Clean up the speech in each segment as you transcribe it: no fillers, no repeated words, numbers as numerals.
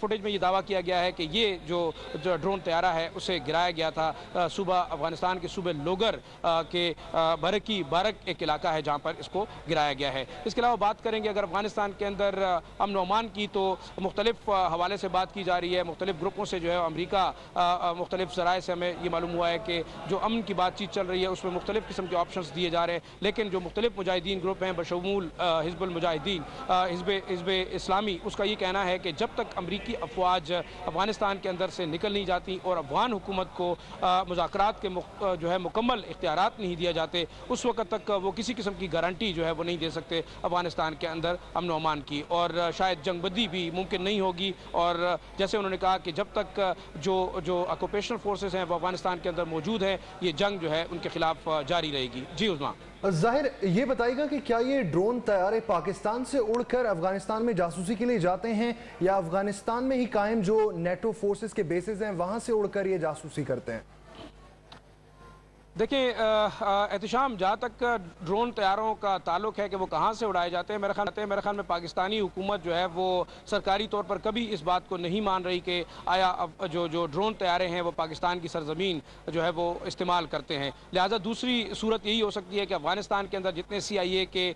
Footage में ये दावा किया गया है कि ये जो ड्रोन तैयारा है उसे गिराया गया था सूबा अफगानिस्तान के सूबे लोगर के बारक एक इलाका है जहाँ पर इसको गिराया गया है। इसके अलावा बात करेंगे अगर अफगानिस्तान के अंदर अमन अमान की, तो मुख्तलिफ हवाले से बात की जा रही है, मुख्तलिफ ग्रुपों से जो है अमरीका मुख्तलिफ ज़राए से हमें ये मालूम हुआ है कि जो अमन की बातचीत चल रही है उसमें मुख्तलिफ किस्म के ऑप्शंस दिए जा रहे हैं, लेकिन जो मुख्तलिफ मुजाहिदीन ग्रुप हैं बशमूल हिज़्बुल मुजाहिदीन, हिज़्ब इस्लामी, उसका ये कहना है कि जब तक अमरीकी अफवाज अफगानिस्तान के अंदर से निकल नहीं जाती और अफगान हुकूमत को मुज़ाकरात के जो है मुकम्मल इख्तियारात नहीं दिए जाते, उस वक्त तक वो किसी किस्म की गारंटी जो है वो नहीं दे सकते अफगानिस्तान के अंदर अमन व अमान की, और शायद जंगबंदी भी मुमकिन नहीं होगी। और जैसे उन्होंने कहा कि जब तक जो ऑक्यूपेशनल फोर्सेस हैं वो अफगानिस्तान के अंदर मौजूद हैं, ये जंग जो है उनके खिलाफ जारी रहेगी। जी उस्मा। जाहिर ये बताइएगा कि क्या ये ड्रोन तैयारे पाकिस्तान से उड़कर अफगानिस्तान में जासूसी के लिए जाते हैं या अफगानिस्तान में ही कायम जो नेटो फोर्सेस के बेसिस हैं वहां से उड़कर ये जासूसी करते हैं? देखिए एहतिशाम, जहाँ तक ड्रोन तैयारों का ताल्लुक है कि वो कहाँ से उड़ाए जाते हैं, मेरे ख्याल में पाकिस्तानी हुकूमत जो है वो सरकारी तौर पर कभी इस बात को नहीं मान रही कि आया अब जो ड्रोन तैयारे हैं वो पाकिस्तान की सरजमीन जो है वो इस्तेमाल करते हैं। लिहाजा दूसरी सूरत यही हो सकती है कि अफगानिस्तान के अंदर जितने CIA के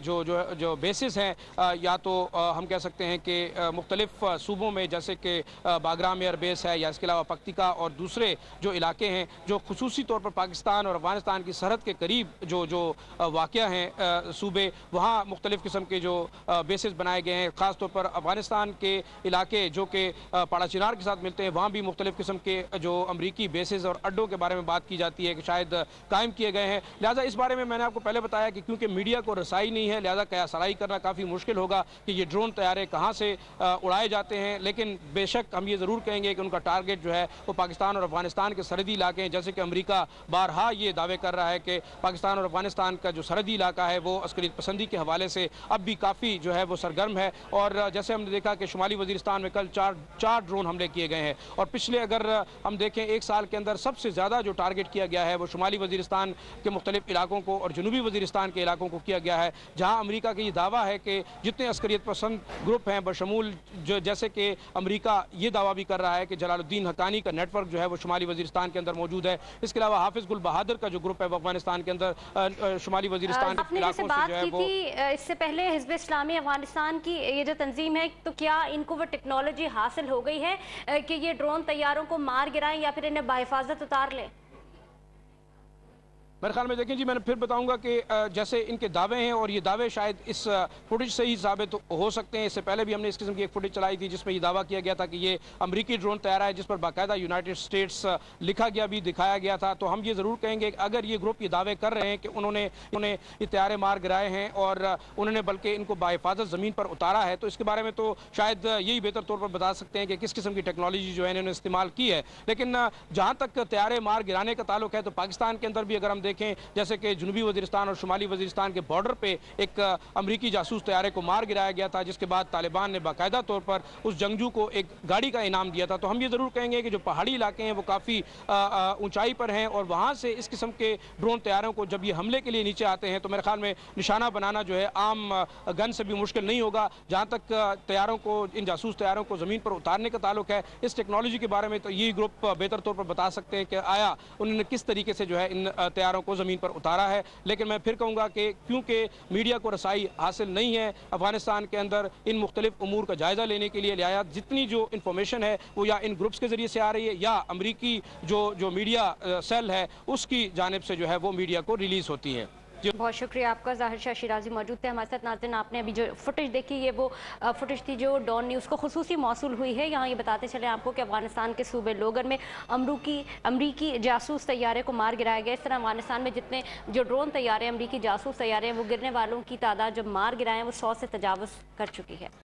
जो बेसिस हैं, या तो हम कह सकते हैं कि मुख्तलिफ सूबों में जैसे कि बागराम एयरबेस है, या इसके अलावा पक्तिका और दूसरे जो इलाके हैं जो खुसूसी तौर पर पाकिस्तान और अफगानिस्तान की सरहद के करीब जो वाक़या हैं सूबे, वहाँ मुख्तलिफ किस्म के जो बेसिस बनाए गए हैं। ख़ास तौर पर अफगानिस्तान के इलाके जो कि पाड़ा चिनार के साथ मिलते हैं, वहाँ भी मुख्तलिफ किस्म के जो अमरीकी बेसिस और अड्डों के बारे में बात की जाती है कि शायद कायम किए गए हैं। लिहाजा इस बारे में मैंने आपको पहले बताया कि क्योंकि मीडिया को रसाई नहीं है, लिहाजा कयासराई करना काफ़ी मुश्किल होगा कि ये ड्रोन तैयारे कहाँ से उड़ाए जाते हैं। लेकिन बेशक हम ये ज़रूर कहेंगे कि उनका टारगेट जो है वो पाकिस्तान और अफगानिस्तान के सरहदी इलाके हैं। जैसे कि अमरीका बारहा ये दावे कर रहा है कि पाकिस्तान और अफगानिस्तान का जो सरहदी इलाका है वो अस्करियत पसंदी के हवाले से अब भी काफ़ी जो है वो सरगर्म है। और जैसे हमने देखा कि शुमाली वजीरिस्तान में कल चार ड्रोन हमले किए गए हैं, और पिछले अगर हम देखें एक साल के अंदर सबसे ज़्यादा जो टारगेट किया गया है वो शुमाली वजीरिस्तान के मुख्तलिफ इलाकों को और जनूबी वजीरिस्तान के इलाकों को किया गया है, जहाँ अमरीका का ये दावा है कि जितने अस्करियत पसंद ग्रुप हैं बशमूल जैसे कि अमरीका ये दावा भी कर रहा है कि जलालुद्दीन हक्कानी का नेटवर्क जो है वो शुमाली वजीरिस्तान के अंदर मौजूद है। इसके अलावा हाफिज गुल बहादुर का जो ग्रुप है वो अफगानिस्तान के अंदर शुमाली वजीरिस्तान के इलाकों से जो है वो, इससे पहले हिज़्ब इस्लामी अफगानिस्तान की ये जो तंजीम है, तो क्या इनको वो टेक्नोलॉजी हासिल हो गई है कि ये ड्रोन तैयारों को मार गिराएं या फिर इन्हें बाहिफाजत उतार लें? मेरे ख्याल में देखें जी, मैंने फिर बताऊंगा कि जैसे इनके दावे हैं और ये दावे शायद इस फुटेज से ही साबित हो सकते हैं। इससे पहले भी हमने इस किस्म की एक फुटेज चलाई थी जिसमें ये दावा किया गया था कि ये अमरीकी ड्रोन तैयारा है, जिस पर बाकायदा यूनाइटेड स्टेट्स लिखा गया भी दिखाया गया था। तो हम ये ज़रूर कहेंगे कि अगर ये ग्रुप ये दावे कर रहे हैं कि उन्होंने ये तैयारे मार गिराए हैं और उन्होंने बल्कि इनको बाहिफाजत ज़मीन पर उतारा है, तो इसके बारे में तो शायद यही बेहतर तौर पर बता सकते हैं कि किस किस्म की टेक्नोलॉजी जो है इन्होंने इस्तेमाल की है। लेकिन जहाँ तक तैयारे मार गिराने का ताल्लुक है, तो पाकिस्तान के अंदर भी अगर हम देखें, जैसे कि जनूबी वजीरिस्तान और शुमाली वजीरिस्तान के बॉर्डर पे एक अमरीकी जासूस तैयारे को मार गिराया गया था, जिसके बाद तालिबान ने बाकायदा तौर पर उस जंगजू को एक गाड़ी का इनाम दिया था। तो हम ये ज़रूर कहेंगे कि जो पहाड़ी इलाके हैं वो काफ़ी ऊंचाई पर हैं, और वहाँ से इस किस्म के ड्रोन तैयारों को जब ये हमले के लिए नीचे आते हैं तो मेरे ख्याल में निशाना बनाना जो है आम गन से भी मुश्किल नहीं होगा। जहाँ तक तैयारों को, इन जासूस तैयारों को ज़मीन पर उतारने का ताल्लुक है, इस टेक्नोलॉजी के बारे में तो ये ग्रुप बेहतर तौर पर बता सकते हैं कि आया उन्होंने किस तरीके से जो है इन तैयारों को ज़मीन पर उतारा है। लेकिन मैं फिर कहूँगा कि क्योंकि मीडिया को रसाई हासिल नहीं है अफगानिस्तान के अंदर इन मुख्तलिफ उमूर का जायज़ा लेने के लिए, लिहाजा जितनी जो इन्फॉर्मेशन है वो या इन ग्रुप्स के ज़रिए से आ रही है या अमरीकी जो मीडिया सेल है उसकी जानिब से जो है वो मीडिया को रिलीज़ होती है। बहुत शुक्रिया आपका। ज़ाहिर शाह शिराजी मौजूद थे हमारे साथ। नाज़रीन, आपने अभी जो फुटेज देखी ये वो फुटेज थी जो डॉन न्यूज़ को खुसूसी मौसूल हुई है। यहाँ ये बताते चले आपको कि अफगानिस्तान के सूबे लोगर में अमरीकी जासूस तैयारे को मार गिराया गया। इस तरह अफगानिस्तान में जितने जो ड्रोन तैयारे अमरीकी जासूस तैयारे हैं वो गिरने वालों की तादाद जो मार गिराए हैं वो 100 से तजावुज़ कर चुकी है।